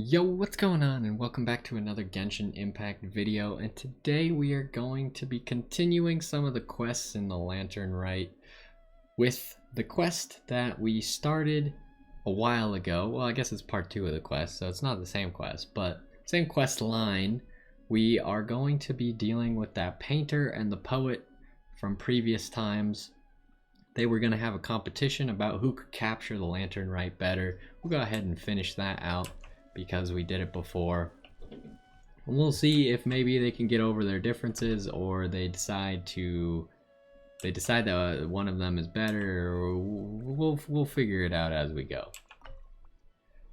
Yo, what's going on, and welcome back to another Genshin Impact video. And today we are going to be continuing some of the quests in the Lantern Rite with the quest that we started a while ago. Well, I guess it's part 2 of the quest, so it's not the same quest, but same quest line. We are going to be dealing with that painter and the poet from previous times. They were going to have a competition about who could capture the Lantern Rite better. We'll go ahead and finish that out, because we did it before. And we'll see if maybe they can get over their differences, or they decide that one of them is better, or we'll figure it out as we go.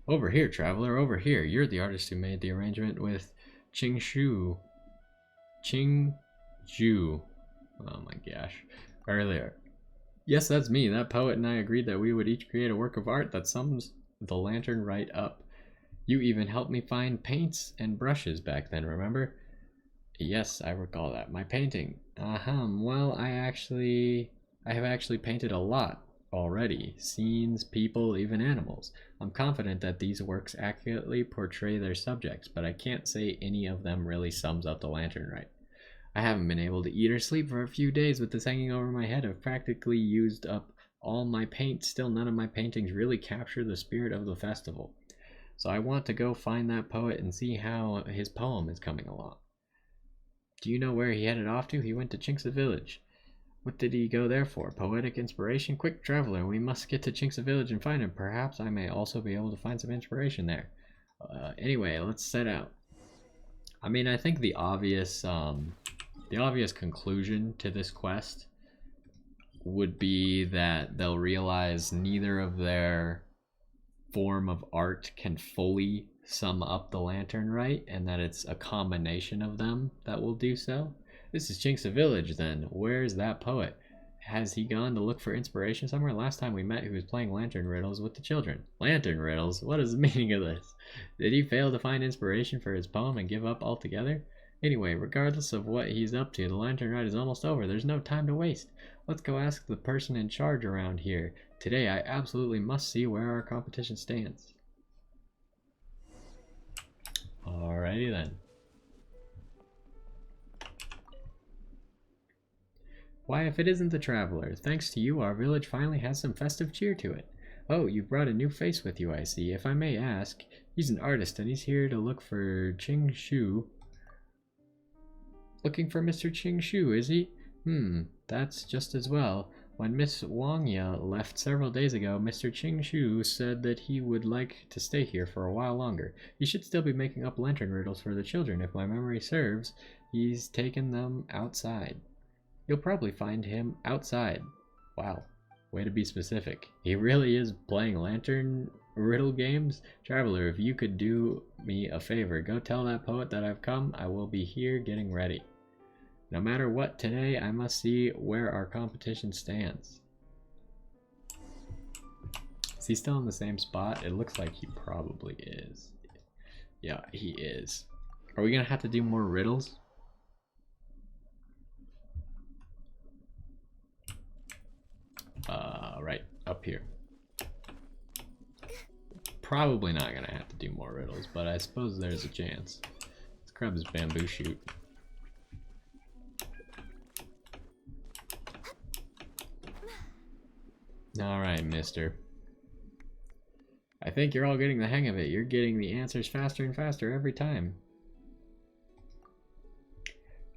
Over here, traveler, over here. You're the artist who made the arrangement with Qingju. Oh my gosh. Earlier. Yes, that's me. That poet and I agreed that we would each create a work of art that sums the Lantern Rite up. You even helped me find paints and brushes back then, remember? Yes, I recall that. My painting. Well, I have actually painted a lot already. Scenes, people, even animals. I'm confident that these works accurately portray their subjects, but I can't say any of them really sums up the Lantern Rite. I haven't been able to eat or sleep for a few days with this hanging over my head. I've practically used up all my paint. Still, none of my paintings really capture the spirit of the festival. So I want to go find that poet and see how his poem is coming along. Do you know where he headed off to? He went to Chinksa village. What did he go there for? Poetic inspiration? Quick, traveler, we must get to Chinksa village and find him. Perhaps I may also be able to find some inspiration there. Anyway, let's set out. I mean, I think the obvious conclusion to this quest would be that they'll realize neither of their form of art can fully sum up the Lantern Rite, and that it's a combination of them that will do so. This is Chinksa village then. Where's that poet? Has he gone to look for inspiration somewhere? Last time we met, he was playing lantern riddles with the children. Lantern riddles? What is the meaning of this? Did he fail to find inspiration for his poem and give up altogether? Anyway, regardless of what he's up to, the Lantern Rite is almost over. There's no time to waste. Let's go ask the person in charge around here. Today, I absolutely must see where our competition stands. Alrighty then. Why, if it isn't the traveler, thanks to you, our village finally has some festive cheer to it. Oh, you've brought a new face with you, I see. If I may ask, he's an artist and he's here to look for Qingju. Looking for Mr. Qingju, is he? That's just as well. When Miss Wangya left several days ago, Mr. Qingju said that he would like to stay here for a while longer. He should still be making up lantern riddles for the children. If my memory serves, he's taken them outside. You'll probably find him outside. Wow, way to be specific. He really is playing lantern riddle games? Traveler, if you could do me a favor, go tell that poet that I've come. I will be here getting ready. No matter what, today I must see where our competition stands. Is he still in the same spot? It looks like he probably is. Yeah, he is. Are we gonna have to do more riddles? Right, up here. Probably not gonna have to do more riddles, but I suppose there's a chance. Let's grab his bamboo shoot. Alright, mister. I think you're all getting the hang of it. You're getting the answers faster and faster every time.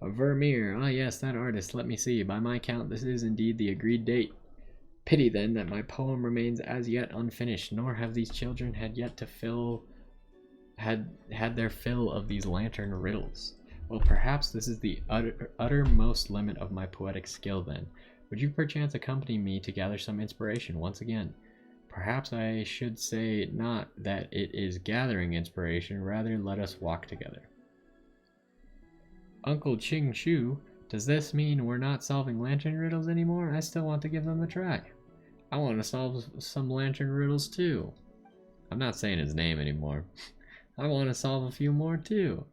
A Vermeer. Ah, yes, that artist. Let me see. By my count, this is indeed the agreed date. Pity, then, that my poem remains as yet unfinished, nor have these children had their fill of these lantern riddles. Well, perhaps this is the uttermost limit of my poetic skill, then. Would you perchance accompany me to gather some inspiration once again? Perhaps I should say not that it is gathering inspiration, rather let us walk together. Uncle Qingju, does this mean we're not solving lantern riddles anymore? I still want to give them a try. I want to solve some lantern riddles too. I'm not saying his name anymore. I want to solve a few more too.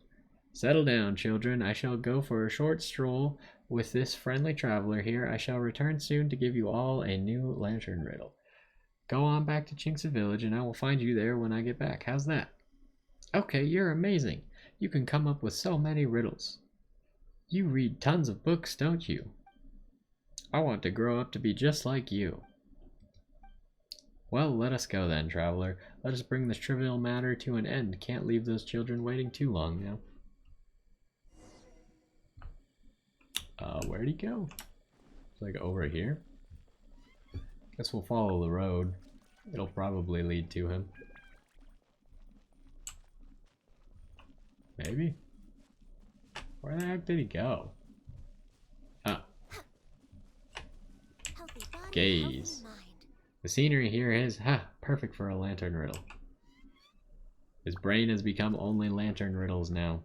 Settle down, children. I shall go for a short stroll with this friendly traveler here. I shall return soon to give you all a new lantern riddle. Go on back to Chinksa village and I will find you there when I get back. How's that? Okay, you're amazing. You can come up with so many riddles. You read tons of books, don't you? I want to grow up to be just like you. Well, let us go then, traveler. Let us bring this trivial matter to an end. Can't leave those children waiting too long now. Where'd he go? It's like over here? Guess we'll follow the road. It'll probably lead to him. Maybe? Where the heck did he go? Oh. Gaze. The scenery here is, perfect for a lantern riddle. His brain has become only lantern riddles now.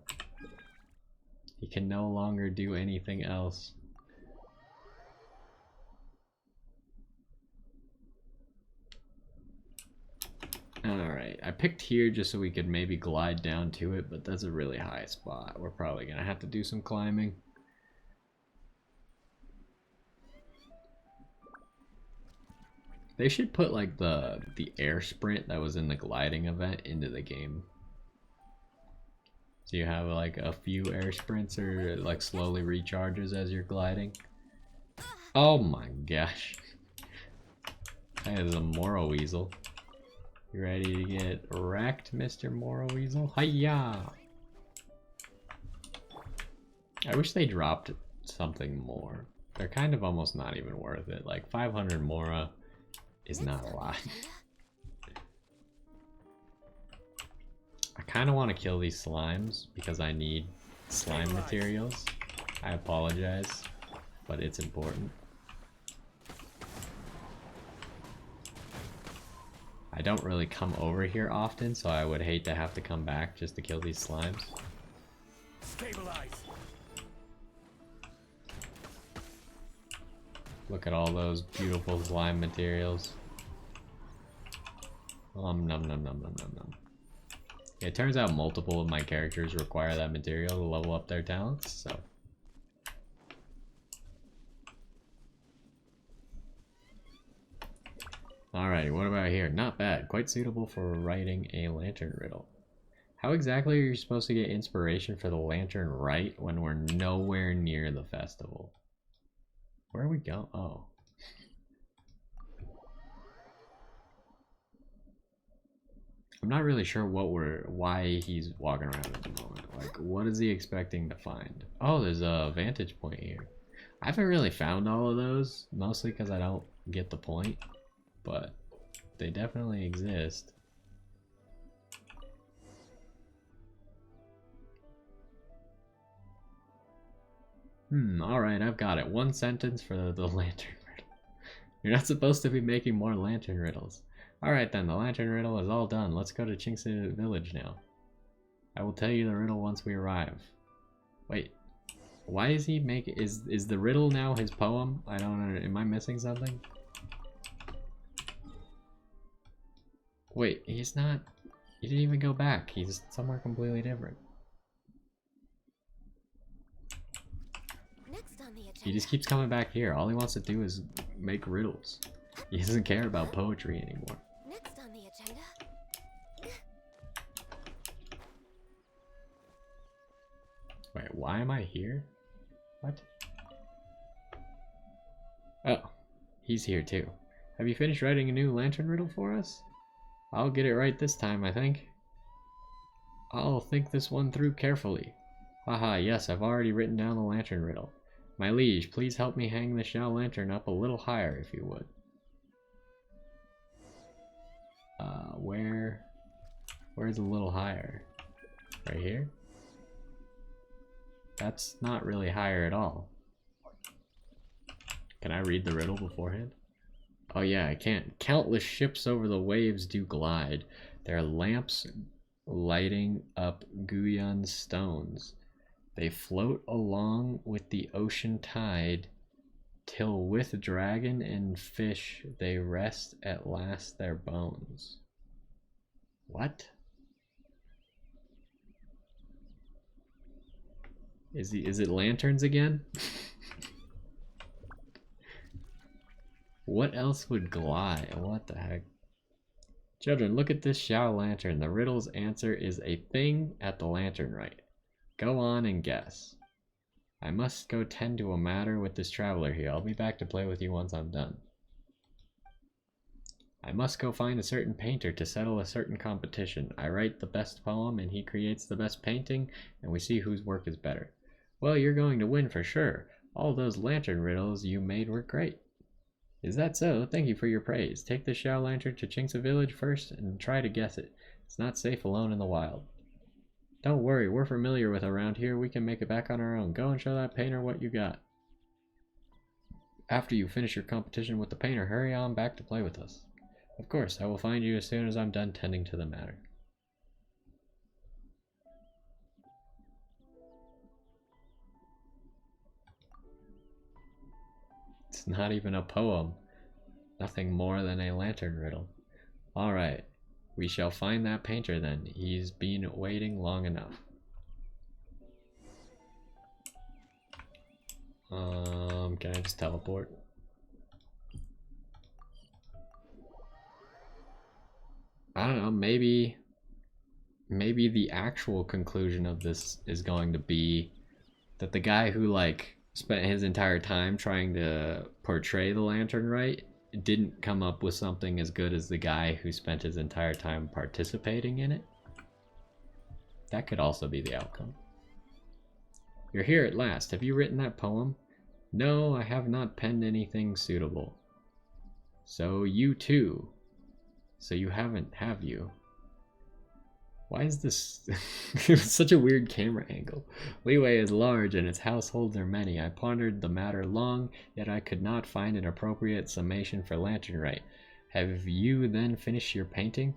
He can no longer do anything else. Alright, I picked here just so we could maybe glide down to it, but that's a really high spot. We're probably gonna have to do some climbing. They should put like the air sprint that was in the gliding event into the game. So you have like a few air sprints or like slowly recharges as you're gliding. Oh my gosh. That is a Moro Weasel. You ready to get wrecked, Mr. Moro Weasel? Hiya! I wish they dropped something more. They're kind of almost not even worth it. Like 500 Mora is not a lot. I kind of want to kill these slimes because I need slime materials. I apologize, but it's important. I don't really come over here often, so I would hate to have to come back just to kill these slimes. Stabilize. Look at all those beautiful slime materials. Nom nom nom nom nom nom. It turns out multiple of my characters require that material to level up their talents, so. Alrighty, what about here? Not bad. Quite suitable for writing a lantern riddle. How exactly are you supposed to get inspiration for the lantern Rite when we're nowhere near the festival? Where are we going? Oh. I'm not really sure why he's walking around at the moment. Like, what is he expecting to find? Oh, there's a vantage point here. I haven't really found all of those, mostly because I don't get the point, but they definitely exist. Alright, I've got it. One sentence for the lantern riddle. You're not supposed to be making more lantern riddles. Alright then, the lantern riddle is all done. Let's go to Chinxi village now. I will tell you the riddle once we arrive. Wait, why is he making... Is the riddle now his poem? I don't know. Am I missing something? Wait, he's not... He didn't even go back. He's somewhere completely different. He just keeps coming back here. All he wants to do is make riddles. He doesn't care about poetry anymore. Next on the agenda. Wait, why am I here? What? Oh, he's here too. Have you finished writing a new lantern riddle for us? I'll get it right this time, I think. I'll think this one through carefully. Haha, yes, I've already written down the lantern riddle. My liege, please help me hang the shell lantern up a little higher, if you would. Where's a little higher? Right here? That's not really higher at all. Can I read the riddle beforehand? Oh yeah, I can't. Countless ships over the waves do glide, their lamps lighting up Guyan stones. They float along with the ocean tide, till with dragon and fish they rest at last their bones. What? Is it lanterns again? What else would glide? What the heck? Children, look at this Xiao lantern. The riddle's answer is a thing at the lantern right. Go on and guess. I must go tend to a matter with this traveler here. I'll be back to play with you once I'm done. I must go find a certain painter to settle a certain competition. I write the best poem and he creates the best painting, and we see whose work is better. Well, you're going to win for sure. All those lantern riddles you made were great. Is that so? Thank you for your praise. Take the Xiao lantern to Qingce village first and try to guess it. It's not safe alone in the wild. Don't worry, we're familiar with around here. We can make it back on our own. Go and show that painter what you got. After you finish your competition with the painter, hurry on back to play with us. Of course, I will find you as soon as I'm done tending to the matter. It's not even a poem. Nothing more than a lantern riddle. Alright, we shall find that painter then. He's been waiting long enough. Can I just teleport? I don't know, maybe the actual conclusion of this is going to be that the guy who like spent his entire time trying to portray the lantern right didn't come up with something as good as the guy who spent his entire time participating in it. That could also be the outcome. You're here at last. Have you written that poem? No, I have not penned anything suitable. So you too. So you haven't, have you? Why is this such a weird camera angle? Liyue is large and its households are many. I pondered the matter long, yet I could not find an appropriate summation for lantern right. Have you then finished your painting?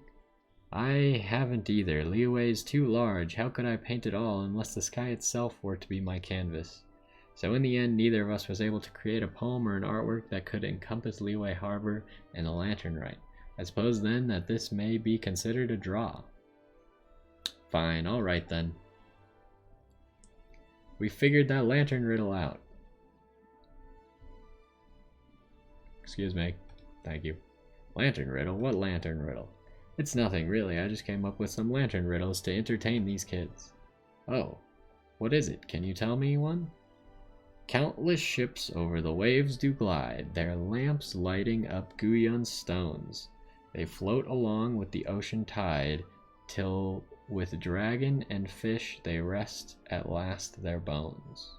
I haven't either. Liyue is too large. How could I paint it all unless the sky itself were to be my canvas? So in the end, neither of us was able to create a poem or an artwork that could encompass Liyue Harbor and the lantern right. I suppose then that this may be considered a draw. Fine, alright then. We figured that lantern riddle out. Excuse me. Thank you. Lantern riddle? What lantern riddle? It's nothing, really. I just came up with some lantern riddles to entertain these kids. Oh. What is it? Can you tell me one? Countless ships over the waves do glide, their lamps lighting up Guyun's stones. They float along with the ocean tide, till with dragon and fish they rest at last their bones.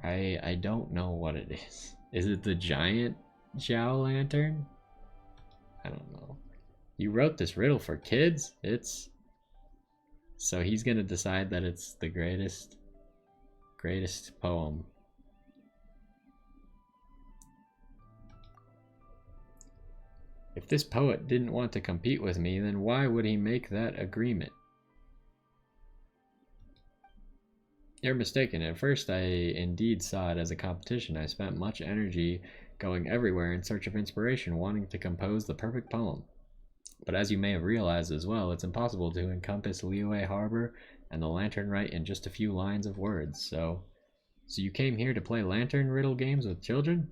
I don't know what it is. Is it the giant Xiao lantern? I don't know. You wrote this riddle for kids? So he's gonna decide that it's the greatest poem. If this poet didn't want to compete with me, then why would he make that agreement? You're mistaken. At first, I indeed saw it as a competition. I spent much energy going everywhere in search of inspiration, wanting to compose the perfect poem. But as you may have realized as well, it's impossible to encompass Liyue Harbor and the lantern right in just a few lines of words. So you came here to play lantern riddle games with children?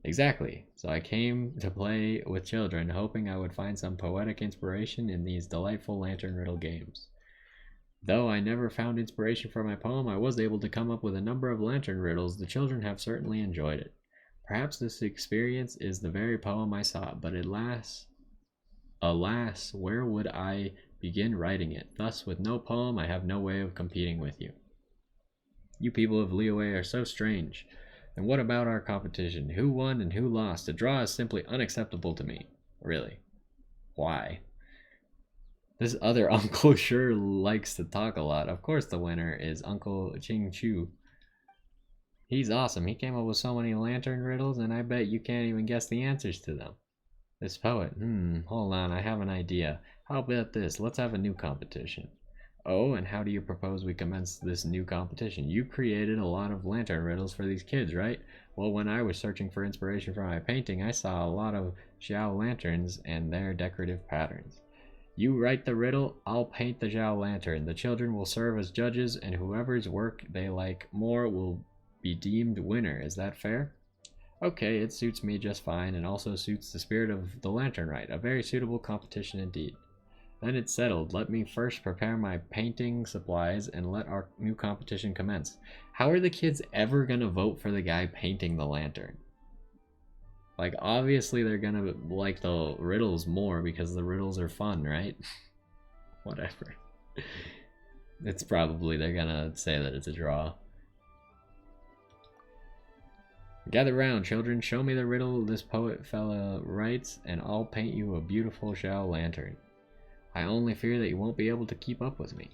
Exactly. So I came to play with children, hoping I would find some poetic inspiration in these delightful lantern riddle games. Though I never found inspiration for my poem, I was able to come up with a number of lantern riddles. The children have certainly enjoyed it. Perhaps this experience is the very poem I sought, but alas, where would I begin writing it? Thus, with no poem, I have no way of competing with you. You people of Liyue are so strange. And what about our competition? Who won and who lost? A draw is simply unacceptable to me. Really. Why? This other uncle sure likes to talk a lot. Of course the winner is Uncle Ching Chu. He's awesome. He came up with so many lantern riddles, and I bet you can't even guess the answers to them. This poet. Hold on, I have an idea. How about this? Let's have a new competition. Oh, and how do you propose we commence this new competition? You created a lot of lantern riddles for these kids, right? Well, when I was searching for inspiration for my painting, I saw a lot of Xiao lanterns and their decorative patterns. You write the riddle, I'll paint the Xiao lantern. The children will serve as judges, and whoever's work they like more will be deemed winner. Is that fair? Okay, it suits me just fine and also suits the spirit of the Lantern Rite. A very suitable competition indeed. Then it's settled. Let me first prepare my painting supplies and let our new competition commence. How are the kids ever gonna vote for the guy painting the lantern? Like, obviously they're gonna like the riddles more because the riddles are fun, right? Whatever. It's probably, they're gonna say that it's a draw. Gather round, children. Show me the riddle this poet fella writes, and I'll paint you a beautiful shell lantern. I only fear that you won't be able to keep up with me.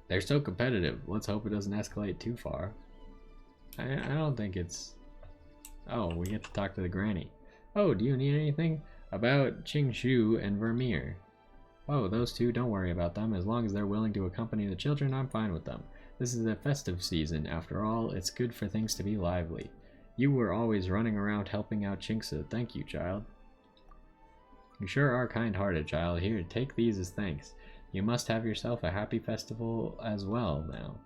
They're so competitive. Let's hope it doesn't escalate too far. I don't think it's... Oh, we get to talk to the granny. Oh, do you need anything? About Qingshu and Vermeer. Oh, those two, don't worry about them. As long as they're willing to accompany the children, I'm fine with them. This is a festive season. After all, it's good for things to be lively. You were always running around helping out Chinksa. Thank you, child. You sure are kind-hearted, child. Here, take these as thanks. You must have yourself a happy festival as well now.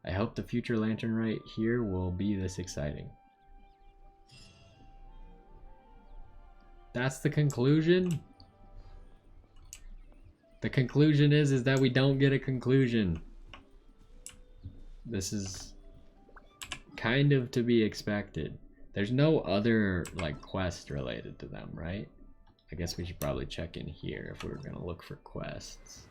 I hope the future Lantern Rite here will be this exciting. That's the conclusion? The conclusion is that we don't get a conclusion. This is kind of to be expected. There's no other, like, quest related to them, right? I guess we should probably check in here if we were gonna look for quests.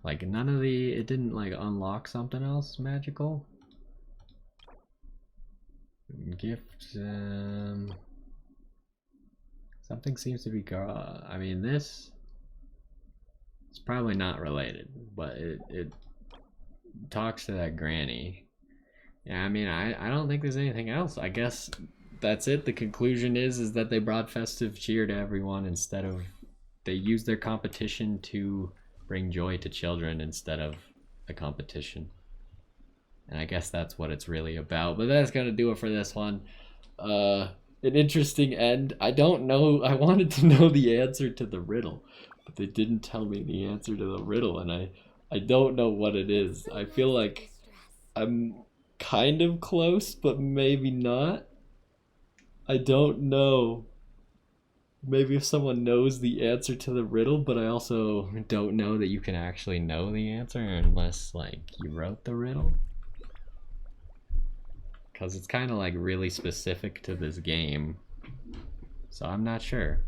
Like, none of the... It didn't, like, unlock something else magical? Gift, something seems to be... I mean, this... It's probably not related, but it talks to that granny. Yeah, I mean, I don't think there's anything else. I guess that's it. The conclusion is that they brought festive cheer to everyone instead of... They used their competition to bring joy to children instead of a competition. And I guess that's what it's really about. But that's gonna do it for this one. An interesting end. I don't know. I wanted to know the answer to the riddle, but they didn't tell me the answer to the riddle, and I don't know what it is. I feel like I'm kind of close, but maybe not. I don't know. Maybe if someone knows the answer to the riddle, but I also don't know that you can actually know the answer unless, like, you wrote the riddle. Because it's kind of, like, really specific to this game. So I'm not sure.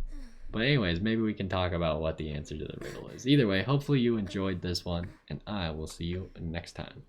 But anyways, maybe we can talk about what the answer to the riddle is. Either way, hopefully you enjoyed this one, and I will see you next time.